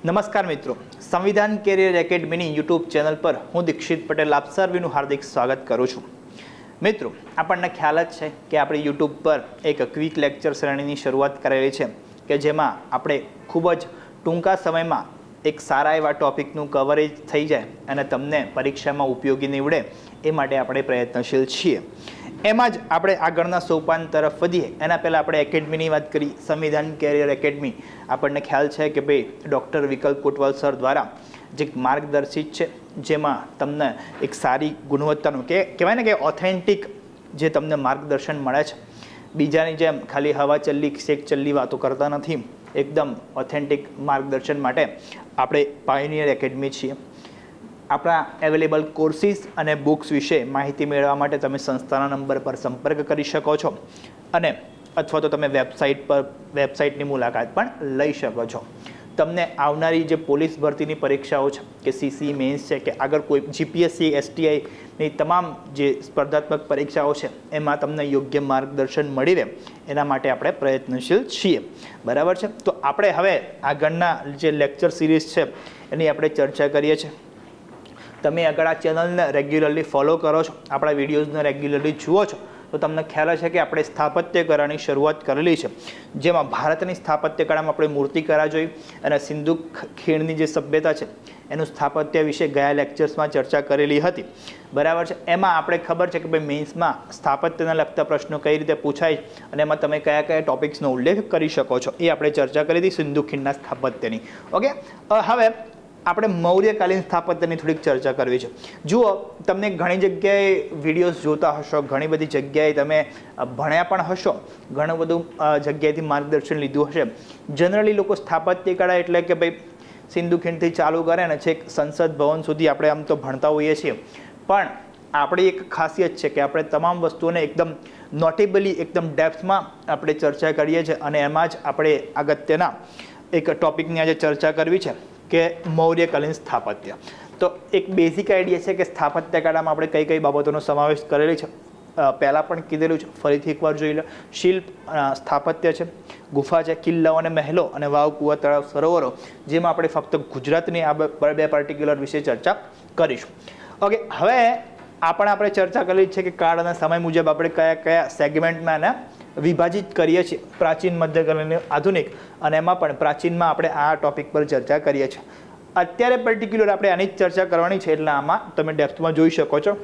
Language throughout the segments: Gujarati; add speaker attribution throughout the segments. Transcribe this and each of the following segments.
Speaker 1: નમસ્કાર મિત્રો, સંવિધાન કેરિયર એકેડમીની યુટ્યુબ ચેનલ પર હું દીક્ષિત પટેલ આપ સર્વેનું હાર્દિક સ્વાગત કરું છું। મિત્રો, આપણને ખ્યાલ જ છે કે આપણે યુટ્યુબ પર એક ક્વિક લેક્ચર શ્રેણીની શરૂઆત કરેલી છે કે જેમાં આપણે ખૂબ જ ટૂંકા સમયમાં એક સારા એવા ટોપિકનું કવરેજ થઈ જાય અને તમને પરીક્ષામાં ઉપયોગી નીવડે એ માટે આપણે પ્રયત્નશીલ છીએ। એમાં જ આપણે આગળના સોપાન તરફ વધીએ એના પહેલાં આપણે એકેડમીની વાત કરી। સંવિધાન કેરિયર એકેડમી આપણને ખ્યાલ છે કે ભાઈ ડૉક્ટર વિકલ્પ કોટવાલ સર દ્વારા જે માર્ગદર્શિત છે, જેમાં તમને એક સારી ગુણવત્તાનું કે કહેવાય ને કે ઓથેન્ટિક જે તમને માર્ગદર્શન મળે છે। બીજાની જેમ ખાલી હવા ચલ્લી શેક ચલ્લી વાતો કરતા નથી, એકદમ ઓથેન્ટિક માર્ગદર્શન માટે આપણે પાયોનિયર એકેડમી છીએ। આપણા અવેલેબલ કોર્સિસ અને બુક્સ વિશે માહિતી મેળવવા માટે તમે સંસ્થાના નંબર પર સંપર્ક કરી શકો છો અને અથવા તો તમે વેબસાઇટની મુલાકાત પણ લઈ શકો છો। તમને આવનારી જે પોલીસ ભરતીની પરીક્ષાઓ છે કે સીસી મેન્સ છે કે આગળ કોઈ જીપીએસસી એસટીઆઈની તમામ જે સ્પર્ધાત્મક પરીક્ષાઓ છે એમાં તમને યોગ્ય માર્ગદર્શન મળી રહે એના માટે આપણે પ્રયત્નશીલ છીએ, બરાબર છે। તો આપણે હવે આગળના જે લેક્ચર સિરીઝ છે એની આપણે ચર્ચા કરીએ છીએ। તમે આગળ આ ચેનલને રેગ્યુલરલી ફોલો કરો છો, આપણા વિડીયોઝને રેગ્યુલરલી જુઓ છો તો તમને ખ્યાલ છે કે આપણે સ્થાપત્ય કળાની શરૂઆત કરેલી છે, જેમાં ભારતની સ્થાપત્ય કળામાં આપણે મૂર્તિકળા જોઈ અને સિંધુ ખીણની જે સભ્યતા છે એનું સ્થાપત્ય વિશે ગયા લેક્ચર્સમાં ચર્ચા કરેલી હતી, બરાબર છે। એમાં આપણે ખબર છે કે ભાઈ મેન્સમાં સ્થાપત્યને લગતા પ્રશ્નો કઈ રીતે પૂછાય અને એમાં તમે કયા કયા ટોપિક્સનો ઉલ્લેખ કરી શકો છો એ આપણે ચર્ચા કરી હતી સિંધુ ખીણના સ્થાપત્યની। ઓકે, હવે આપણે મૌર્યકાલીન સ્થાપત્યની થોડીક ચર્ચા કરવી છે। જુઓ, તમને ઘણી જગ્યાએ વિડીયોઝ જોતા હશો, ઘણી બધી જગ્યાએ તમે ભણ્યા પણ હશો, ઘણું બધું જગ્યાએથી માર્ગદર્શન લીધું હશે। જનરલી લોકો સ્થાપત્ય કળા એટલે કે ભાઈ સિંધુ ખીણથી ચાલુ કરે ને છેક સંસદ ભવન સુધી આપણે આમ તો ભણતા હોઈએ છીએ, પણ આપણી એક ખાસિયત છે કે આપણે તમામ વસ્તુઓને એકદમ નોટેબલી એકદમ ડેપ્થમાં આપણે ચર્ચા કરીએ છીએ અને એમાં જ આપણે અગત્યના એક ટોપિકની આજે ચર્ચા કરવી છે કે મૌર્યકાલીન સ્થાપત્ય। તો એક બેઝિક આઈડિયા છે કે સ્થાપત્ય કળામાં આપણે કઈ કઈ બાબતોનો સમાવેશ કરેલી છે, પહેલાં પણ કીધેલું છે, ફરીથી એકવાર જોઈ લો। શિલ્પ સ્થાપત્ય છે, ગુફા છે, કિલ્લાઓ અને મહેલો અને વાવ, કુવા, તળાવ, સરોવરો, જેમાં આપણે ફક્ત ગુજરાતની આ બે પર્ટિક્યુલર વિશે ચર્ચા કરીશું। ઓકે, હવે આપણે ચર્ચા કરેલી છે કે કાળ અને સમય મુજબ આપણે કયા કયા સેગમેન્ટમાં એને વિભાજિત કરીએ છીએ, પ્રાચીન, મધ્યકાલીન, આધુનિક, અને એમાં પણ પ્રાચીનમાં આપણે આ ટોપિક પર ચર્ચા કરીએ છીએ। અત્યારે પર્ટિક્યુલર આપણે આની જ ચર્ચા કરવાની છે એટલે આમાં તમે ડેપ્થમાં જોઈ શકો છો।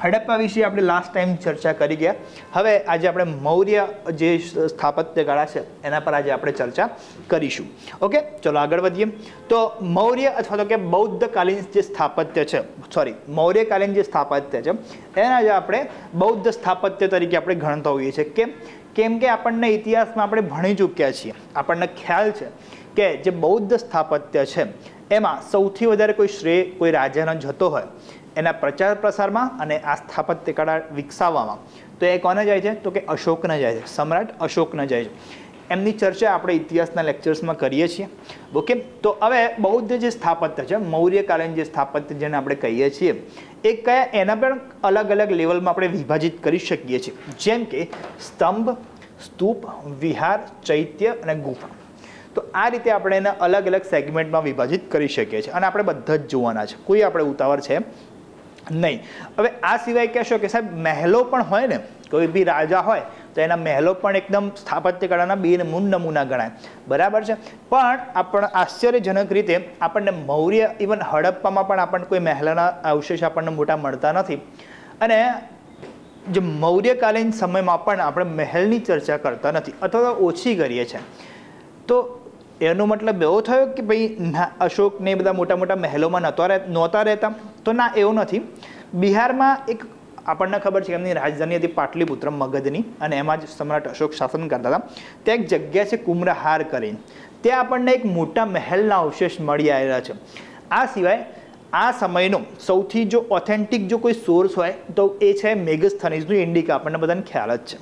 Speaker 1: હડપ્પા વિશે આપણે લાસ્ટ ટાઈમ ચર્ચા કરી ગયા, હવે આજે આપણે મૌર્ય જે સ્થાપત્ય કળા છે એના પર આજે આપણે ચર્ચા કરીશું। ઓકે, ચલો આગળ વધીએ। તો મૌર્ય અથવા તો કે બૌદ્ધકાલીન જે સ્થાપત્ય છે, મૌર્યકાલીન જે સ્થાપત્ય છે એના જે આપણે બૌદ્ધ સ્થાપત્ય તરીકે આપણે ગણતા હોઈએ છીએ। કેમ કે આપણને ઇતિહાસમાં આપણે ભણી ચૂક્યા છીએ, આપણને ખ્યાલ છે કે જે બૌદ્ધ સ્થાપત્ય છે એમાં સૌથી વધારે કોઈ શ્રેય કોઈ રાજાનો જતો હોય એના પ્રચાર પ્રસારમાં અને આ સ્થાપત્ય કળા વિકસાવવામાં, તો એ કોને જાય છે તો કે અશોકને જાય છે, સમ્રાટ અશોકને જાય છે। એમની ચર્ચા આપણે ઇતિહાસના લેક્ચર્સમાં કરીએ છીએ। ઓકે, તો હવે બૌદ્ધ જે સ્થાપત્ય છે, મૌર્યકાલીન જે સ્થાપત્ય જેને આપણે કહીએ છીએ એ કયા, એના પણ અલગ અલગ લેવલમાં આપણે વિભાજિત કરી શકીએ છીએ, જેમ કે સ્તંભ, સ્તૂપ, વિહાર, ચૈત્ય અને ગુફા। તો આ રીતે આપણે એને અલગ અલગ સેગમેન્ટમાં વિભાજિત કરી શકીએ છીએ અને આપણે બધા જ જોવાના છે, કોઈ આપણે ઉતાવળ છે નહીં। હવે આ સિવાય કહેશો કે સાહેબ મહેલો પણ હોય ને, કોઈ બી રાજા હોય તો એના મહેલો પણ એકદમ સ્થાપત્ય કળાના બે નમૂના ગણાય, બરાબર છે। પણ આપણે આશ્ચર્યજનક રીતે આપણને મૌર્ય ઇવન હડપ્પામાં પણ આપણને કોઈ મહેલના અવશેષ આપણને મોટા મળતા નથી અને જે મૌર્યકાલીન સમયમાં પણ આપણે મહેલની ચર્ચા કરતા નથી અથવા તો ઓછી કરીએ છીએ। તો એનો મતલબ એવો થયો કે ભાઈ અશોકને બધા મોટા મોટા મહેલોમાં નહોતા રહેતા, તો ના, એવું નથી। બિહારમાં એક આપણને ખબર છે કે એમની રાજધાની હતી પાટલીપુત્ર મગધની અને એમાં જ સમ્રાટ અશોક શાસન કરતા હતા। ત્યાં એક જગ્યા છે કુમ્રહાર કરીને, ત્યાં આપણને એક મોટા મહેલના અવશેષ મળી આવેલા છે। આ સિવાય આ સમયનો સૌથી જો ઓથેન્ટિક જો કોઈ સોર્સ હોય તો એ છે મેગસ્થનીઝનું ઇન્ડિકા, આપણને બધાને ખ્યાલ જ છે।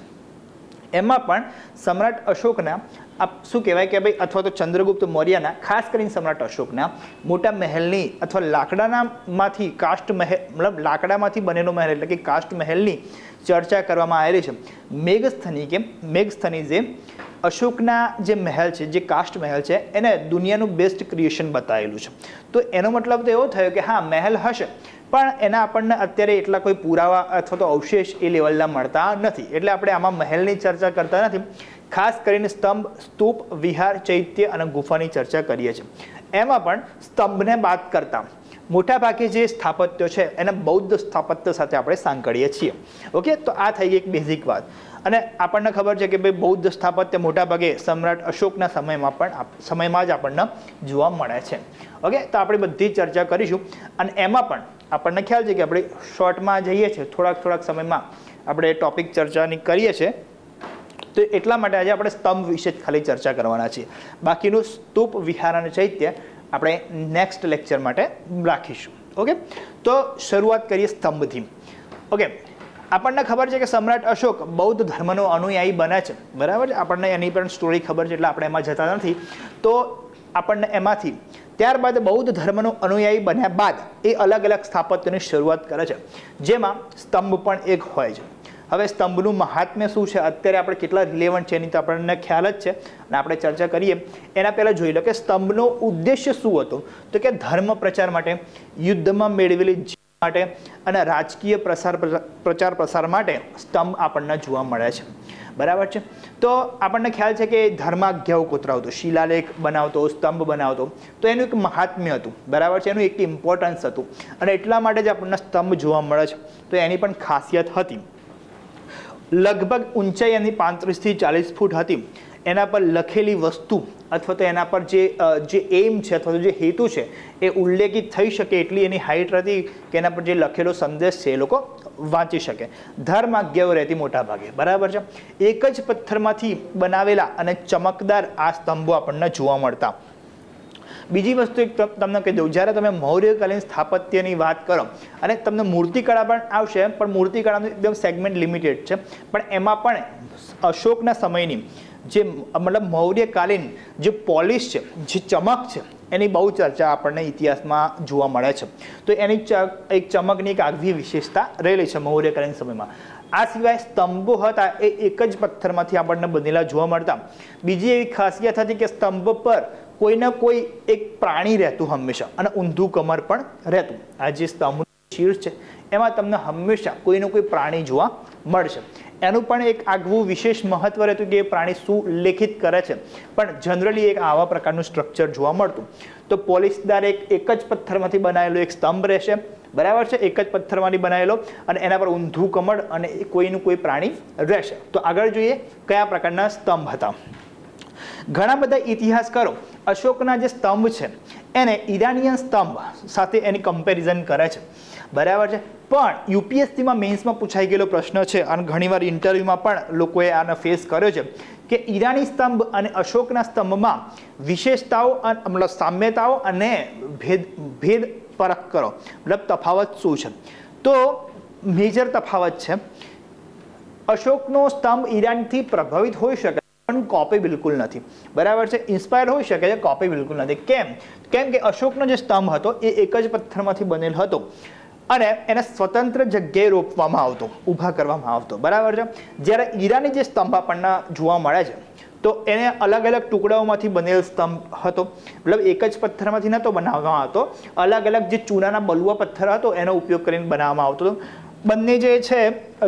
Speaker 1: એમાં પણ સમ્રાટ અશોકના શું કહેવાય કે ભાઈ અથવા તો ચંદ્રગુપ્ત મૌર્યના, ખાસ કરીને સમ્રાટ અશોકના મોટા મહેલની અથવા લાકડામાંથી કાસ્ટ મહેલ, મતલબ લાકડામાંથી બનેલો મહેલ એટલે કે કાસ્ટ મહેલની ચર્ચા કરવામાં આવેલી છે। મેગસ્થનીઝે અશોકના જે મહેલ છે, જે કાસ્ટ મહેલ છે, એને દુનિયાનું બેસ્ટ ક્રિએશન બતાવેલું છે. તો એનો મતલબ તો એવો થયો કે હા મહેલ હશે, પણ એના આપણને અત્યારે એટલા કોઈ પુરાવા અથવા તો અવશેષ એ લેવલના મળતા નથી. એટલે આપણે આમાં મહેલની ચર્ચા કરતા નથી, ખાસ કરીને સ્તંભ, સ્તૂપ, વિહાર, ચૈત્ય અને ગુફાની ચર્ચા કરીએ છીએ. એમાં પણ સ્તંભને બાદ કરતા મોટાભાગે જે સ્થાપત્યો છે એને બૌદ્ધ સ્થાપત્ય સાથે આપણે સાંકળીએ છીએ. ઓકે, તો આ થઈ ગઈ એક બેઝિક વાત. અને આપણને ખબર છે કે ભાઈ બૌદ્ધ સ્થાપત્ય મોટાભાગે સમ્રાટ અશોકના સમયમાં જ આપણને જોવા મળે છે. ઓકે, તો આપણે બધી ચર્ચા કરીશું. અને એમાં પણ આપણને ખ્યાલ છે કે આપણે શોર્ટમાં જઈએ છીએ, થોડાક સમયમાં આપણે ટોપિક ચર્ચાની કરીએ છીએ. તો એટલા માટે આજે આપણે સ્તંભ વિશે જ ખાલી ચર્ચા કરવાના છીએ. બાકીનું સ્તૂપ, વિહાર અને ચૈત્ય આપણે નેક્સ્ટ લેક્ચર માટે રાખીશું. ઓકે, તો શરૂઆત કરીએ સ્તંભથી. ઓકે, આપણને ખબર છે કે સમ્રાટ અશોક બૌદ્ધ ધર્મનો અનુયાયી બને છે, બરાબર છે. આપણને એની પણ સ્ટોરી ખબર છે, એટલે આપણે એમાં જતા નથી. તો આપણને એમાંથી ત્યારબાદ બૌદ્ધ ધર્મનો અનુયાયી બન્યા બાદ એ અલગ અલગ સ્થાપત્યની શરૂઆત કરે છે, જેમાં સ્તંભ પણ એક હોય છે. હવે સ્તંભનું મહાત્મ્ય શું છે, અત્યારે આપણે કેટલા રિલેવન્ટ છે એની તો આપણને ખ્યાલ જ છે, અને આપણે ચર્ચા કરીએ એના પહેલાં જોઈ લો કે સ્તંભનો ઉદ્દેશ્ય શું હતો. તો કે ધર્મ પ્રચાર માટે, યુદ્ધમાં મેળવેલી જીત માટે અને રાજકીય પ્રચાર પ્રસાર માટે સ્તંભ આપણને જોવા મળે છે, બરાબર છે. તો આપણને ખ્યાલ છે કે ધર્માજ્ઞાઓ કોતરાવતો, શિલાલેખ બનાવતો, સ્તંભ બનાવતો, તો એનું એક મહાત્મ્ય હતું, બરાબર છે, એનું એક ઇમ્પોર્ટન્સ હતું, અને એટલા માટે જ આપણને સ્તંભ જોવા મળે છે. તો એની પણ ખાસિયત હતી. લગભગ ઊંચાઈ એની 35 થી 40 ફૂટ હતી. એના પર લખેલી વસ્તુ અથવા તો એના પર જે એમ છે અથવા તો જે હેતુ છે એ ઉલ્લેખિત થઈ શકે એટલી એની હાઇટ હતી કે એના પર જે લખેલો સંદેશ છે એ લોકો વાંચી શકે. ધર્માજ્ઞાઓ રહેતી મોટા ભાગે, બરાબર છે. એક જ પથ્થરમાંથી બનાવેલા અને ચમકદાર આ સ્તંભો આપણને જોવા મળતા. બીજી વસ્તુ એક તમને કહી દઉં, જ્યારે તમે મૌર્યકાલીન સ્થાપત્યની વાત કરો અને તમને મૂર્તિકળા પણ આવશે, પણ મૂર્તિકળાનું એકદમ સેગમેન્ટ લિમિટેડ છે, પણ એમાં પણ અશોકના સમયની જે મતલબ મૌર્યકાલીન જે પોલિશ છે, જે ચમક છે, એની બહુ ચર્ચા આપણને ઇતિહાસમાં જોવા મળે છે. તો એની એક ચમકની એક આગવી વિશેષતા રહેલી છે મૌર્યકાલીન સમયમાં. આ સિવાય સ્તંભો હતા એ એક જ પથ્થરમાંથી આપણને બનેલા જોવા મળતા. બીજી એવી ખાસિયત હતી કે સ્તંભ પર કોઈને કોઈ એક પ્રાણી રહેતું હંમેશા, અને ઊંધું કમર પણ રહેતું. આ જે સ્તંભનું શીર્ષ છે એમાં તમને હંમેશા કોઈને કોઈ પ્રાણી જોવા મળશે. એનું પણ એક આગવું વિશેષ મહત્વ રહેતું કે એ પ્રાણી શું લેખિત કરે છે, પણ જનરલી એક આવા પ્રકારનું સ્ટ્રક્ચર જોવા મળતું. તો પોલિશદાર એક જ પથ્થરમાંથી બનાવેલો એક સ્તંભ રહેશે, બરાબર છે, એક જ પથ્થરમાંથી બનાવેલો, અને એના પર ઊંધું કમળ અને કોઈનું કોઈ પ્રાણી રહેશે. તો આગળ જોઈએ કયા પ્રકારના સ્તંભ હતા. ઘણા બધા ઇતિહાસકારો અશોકના જે સ્તંભ છે એને ઈરાનિયન સ્તંભ સાથે એની કમ્પેરિઝન કરે છે, બરાબર છે. પણ યુપીએસસીમાં મેન્સમાં પૂછાઈ ગયેલો પ્રશ્ન છે, અને ઘણીવાર ઇન્ટરવ્યૂમાં પણ લોકોએ આને ફેસ કર્યો છે કે ઈરાની સ્તંભ અને અશોકના સ્તંભમાં વિશેષતાઓ મતલબ સામ્યતાઓ અને ભેદ પરખ કરો, મતલબ તફાવત શું છે. તો મેજર તફાવત છે, અશોકનો સ્તંભ ઈરાનથી પ્રભાવિત હોઈ શકે પણ કોપી બિલકુલ નથી, બરાબર છે. ઇન્સ્પાયર હોઈ શકે છે, કોપી બિલકુલ નથી. કેમ કે અશોકનો જે સ્તંભ હતો એ એક જ પથ્થરમાંથી બનેલ હતો, અને એને સ્વતંત્ર જગ્યાએ રોપવામાં આવતો, ઊભા કરવામાં આવતો, બરાબર છે. જ્યારે ઈરાની જે સ્તંભ આપણને જોવા મળે છે તો એને અલગ અલગ ટુકડાઓમાંથી બનેલ સ્તંભ હતો, મતલબ એક જ પથ્થરમાંથી નહોતો બનાવવામાં આવતો, અલગ અલગ જે ચૂનાના બલુઆ પથ્થર હતો એનો ઉપયોગ કરીને બનાવવામાં આવતો. બંને જે છે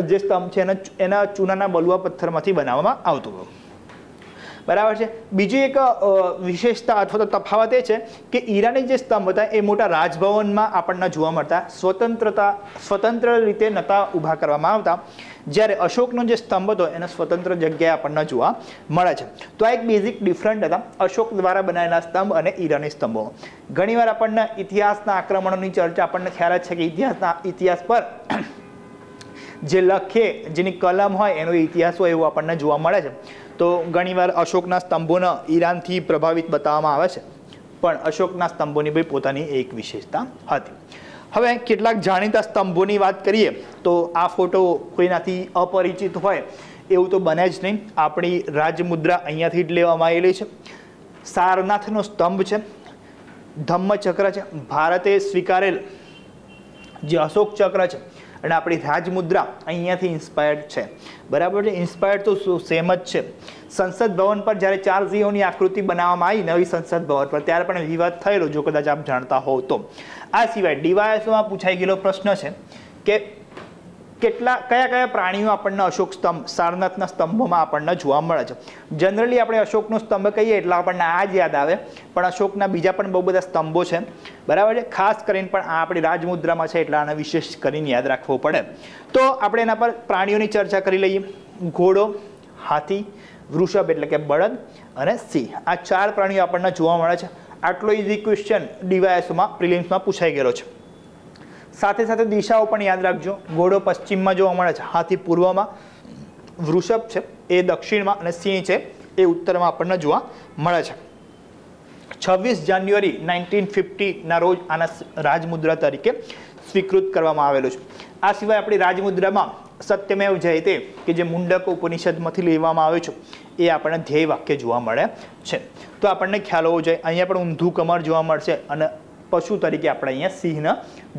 Speaker 1: જે સ્તંભ છે એના ચૂનાના બલુઆ પથ્થરમાંથી બનાવવામાં આવતો હતો, બરાબર છે. બીજી એક વિશેષતા અથવા તો તફાવત એ છે કે ઈરાની જે સ્તંભ હતા એ મોટા રાજભવનમાં આપણને જોવા મળતા, સ્વતંત્ર રીતે નહોતા ઊભા કરવામાં આવતા. જ્યારે અશોકનો જે સ્તંભ હતો એને સ્વતંત્ર જગ્યાએ આપણને જોવા મળે છે. તો આ એક બેઝિક ડિફરન્ટ હતા અશોક દ્વારા બનાવેલા સ્તંભ અને ઈરાની સ્તંભો. ઘણીવાર આપણને ઇતિહાસના આક્રમણોની ચર્ચા આપણને ખ્યાલ જ છે કે ઇતિહાસ પર જે લખે, જેની કલમ હોય એનો ઇતિહાસ હોય એવું આપણને જોવા મળે છે. તો ઘણીવાર અશોકના સ્તંભોને ઈરાનથી પ્રભાવિત બતાવવામાં આવે છે, પણ અશોકના સ્તંભોની ભાઈ પોતાની એક વિશેષતા હતી. હવે કેટલાક જાણીતા સ્તંભોની વાત કરીએ તો આ ફોટો કોઈનાથી અપરિચિત હોય એવું તો બને જ નહીં. આપણી રાજમુદ્રા અહીંયાથી જ લેવામાં આવેલી છે. સારનાથનો સ્તંભ છે, ધમ્મચક્ર છે, ભારતે સ્વીકારેલ જે અશોક ચક્ર છે અને આપણી રાજમુદ્રા અહીંયાથી ઇન્સ્પાયર્ડ છે, બરાબર છે. ઇન્સ્પાયર્ડ તો સેમ જ છે. સંસદ ભવન પર જ્યારે 4 સિંહોની આકૃતિ બનાવવામાં આવી નવી સંસદ ભવન પર, ત્યારે પણ વિવાદ થયેલો, જો કદાચ આપ જાણતા હોવ તો. આ સિવાય ડીવાયએસઓમાં પૂછાઈ ગયેલો પ્રશ્ન છે કે કયા પ્રાણીઓ આપણને અશોક સ્તંભ સારનાથના સ્તંભોમાં આપણને જોવા મળે છે. જનરલી આપણે અશોકનો સ્તંભ કહીએ એટલે આપણને આ જ યાદ આવે, પણ અશોકના બીજા પણ બહુ બધા સ્તંભો છે, બરાબર છે. ખાસ કરીને પણ આ આપણી રાજમુદ્રામાં છે એટલે આને વિશેષ કરીને યાદ રાખવું પડે. તો આપણે એના પર પ્રાણીઓની ચર્ચા કરી લઈએ. ઘોડો, હાથી, વૃષભ એટલે કે બળદ અને સિંહ, આ 4 પ્રાણીઓ આપણને જોવા મળે છે. આટલો ઇઝી ક્વેશ્ચન ડીવાયએસઓમાં પ્રિલિમ્સમાં પૂછાઈ ગયેલો છે. સાથે સાથે દિશાઓ પણ યાદ રાખજો. ઘોડો પશ્ચિમમાં જોવા મળે છે, હાથી પૂર્વમાં, વૃષભ છે એ દક્ષિણમાં અને સિંહ છે એ ઉત્તરમાં આપણને જોવા મળે છે. 26 જાન્યુઆરી 1950ના રોજ આના રાજમુદ્રા તરીકે સ્વીકૃત કરવામાં આવેલું છે. આ સિવાય આપણી રાજમુદ્રામાં સત્યમેવ જયતે કે જે મુંડક ઉપનિષદમાંથી લેવામાં આવ્યું છે એ આપણને ધ્યેય વાક્ય જોવા મળે છે. તો આપણને ખ્યાલ હોવો જોઈએ. અહીંયા પણ ઊંધું કમર જોવા મળશે અને પશુ તરીકે આપણે અહીંયા સિંહને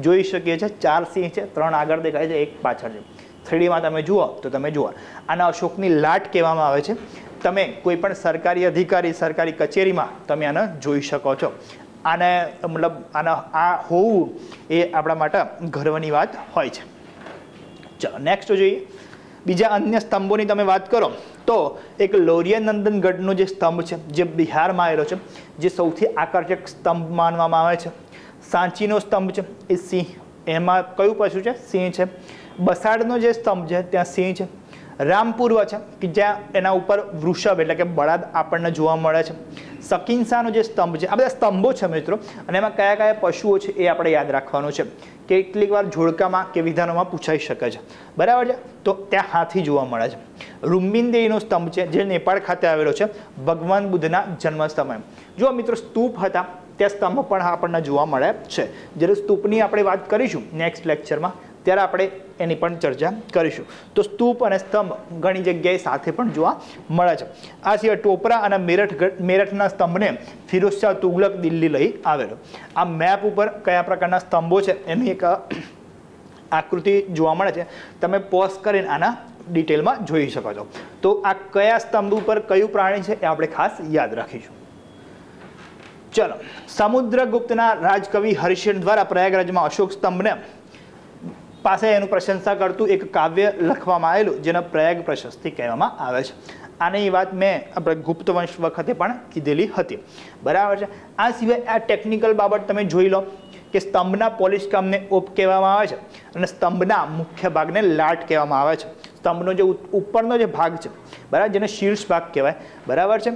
Speaker 1: જોઈ શકીએ છીએ. 4 સિંહ છે, 3 આગળ દેખાય છે, 1 પાછળ છે. 3Dમાં તમે જુઓ તો તમે જુઓ આના અશોકની લાટ કહેવામાં આવે છે. તમે કોઈ પણ સરકારી અધિકારી, સરકારી કચેરીમાં તમે આને જોઈ શકો છો. આને મતલબ આ હોવું એ આપણા માટે ગર્વની વાત હોય છે. ચાલો નેક્સ્ટ જોઈએ. બીજા અન્ય સ્તંભોની તમે વાત કરો તો એક લૌર્યનંદનગઢનો જે સ્તંભ છે જે બિહારમાં આવેલો છે, જે સૌથી આકર્ષક સ્તંભ માનવામાં આવે છે. સાંચીનો સ્તંભ છે એ સિંહ, એમાં કયું પશુ છે? સિંહ છે. બસાડનો જે સ્તંભ છે ત્યાં સિંહ છે. રામપુર્વ છે કે જ્યાં એના ઉપર વૃષભ એટલે કે બળદ આપણને જોવા મળે છે. સકિન્સાનો જે સ્તંભ છે, આ બધા સ્તંભો છે મિત્રો, અને એમાં કયા પશુઓ છે એ આપણે યાદ રાખવાનું છે. કેટલીક વાર જોડકામાં કે વિધાનોમાં પૂછાઈ શકે છે, બરાબર છે. તો ત્યાં હાથી જોવા મળે છે. રુમ્બિનદેહીનો સ્તંભ છે જે નેપાળ ખાતે આવેલો છે, ભગવાન બુદ્ધના જન્મ સમયે. જો મિત્રો સ્તૂપ હતા ત્યાં સ્તંભ પણ આપણને જોવા મળે છે. જ્યારે સ્તૂપની આપણે વાત કરીશું નેક્સ્ટ લેક્ચરમાં ત્યારે આપણે એની પણ ચર્ચા કરીશું. તો સ્તૂપ અને સ્તંભ ઘણી જગ્યાએ સાથે પણ જોવા મળે છે. આ સિવાય ટોપરા અને મેરઠના સ્તંભને ફિરોઝ શાહ તુગલક દિલ્હી લઈ આવેલો. આ મેપ ઉપર કયા પ્રકારના સ્તંભો છે એની એક આકૃતિ જોવા મળે છે. તમે પોઝ કરીને આના ડિટેલમાં જોઈ શકો છો. તો આ કયા સ્તંભ ઉપર કયું પ્રાણી છે એ આપણે ખાસ યાદ રાખીશું. ચલો, સમુદ્રગુપ્તના રાજકવિ હરિશ્ચંદ્ર દ્વારા પ્રયાગરાજમાં અશોક સ્તંભને પાસે એનું પ્રશંસા કરતું એક કાવ્ય લખવામાં આવેલું જેને પ્રયાગ પ્રશસ્તિ કહેવામાં આવે છે. આની વાત મેં આપણે ગુપ્ત વંશ વખતે પણ કીધેલી હતી, બરાબર છે. આ સિવાય આ ટેકનિકલ બાબત તમે જોઈ લો કે સ્તંભના પોલિશ કામને ઓપ કહેવામાં આવે છે અને સ્તંભના મુખ્ય ભાગને લાટ કહેવામાં આવે છે. સ્તંભનો જે ઉપરનો જે ભાગ છે, બરાબર, જેને શીર્ષ ભાગ કહેવાય, બરાબર છે,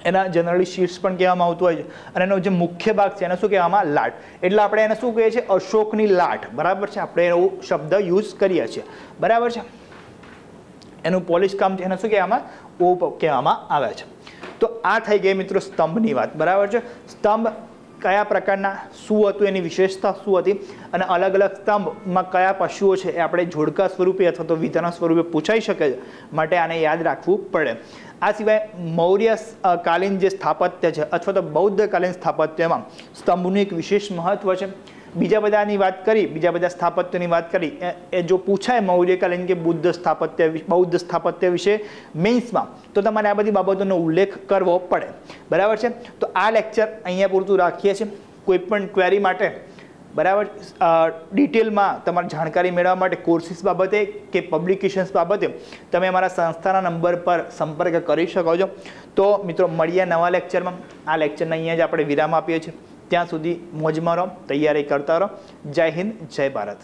Speaker 1: એના જનરલી શીર્ષ પણ કહેવામાં આવતું હોય છે. અને એનો જે મુખ્ય ભાગ છે એને શું કહેવામાં? લાટ. એટલે આપણે એને શું કહીએ છીએ? અશોકની લાટ, બરાબર છે. આપણે એવો શબ્દ યુઝ કરીએ છીએ, બરાબર છે. એનું પોલિશ કામ છે એને શું કહેવામાં? ઓપ કહેવામાં આવે છે. તો આ થઈ ગઈ મિત્રો સ્તંભની વાત, બરાબર છે. સ્તંભ કયા પ્રકારના, શું હતું, એની વિશેષતા શું હતી, અને અલગ અલગ સ્તંભમાં કયા પશુઓ છે એ આપણે જોડકા સ્વરૂપે અથવા તો વિધાન સ્વરૂપે પૂછાઈ શકે છે, માટે આને યાદ રાખવું પડે. આ સિવાય મૌર્ય કાલીન જે સ્થાપત્ય છે અથવા તો બૌદ્ધ કાલીન સ્થાપત્યમાં સ્તંભનું એક વિશેષ મહત્વ છે. બીજા બધાની વાત કરી, બીજા બધા સ્થાપત્યની વાત કરી, એ જો પૂછાય મૌર્યકાલીન કે બૌદ્ધ સ્થાપત્ય વિશે મેન્સમાં, તો તમારે આ બધી બાબતોનો ઉલ્લેખ કરવો પડે, બરાબર છે. તો આ લેક્ચર અહીંયા પૂરતું રાખીએ છીએ. કોઈ પણ ક્વેરી માટે, બરાબર, ડિટેલમાં તમારી જાણકારી મેળવવા માટે કોર્સિસ બાબતે કે પબ્લિકેશન્સ બાબતે તમે અમારા સંસ્થાના નંબર પર સંપર્ક કરી શકો છો. તો મિત્રો મળીએ નવા લેક્ચરમાં. આ લેક્ચરને અહીંયા જ આપણે વિરામ આપીએ છીએ. ત્યાં સુધી મોજમાં રહો, તૈયારી કરતા રહો. જય હિન્દ, જય ભારત.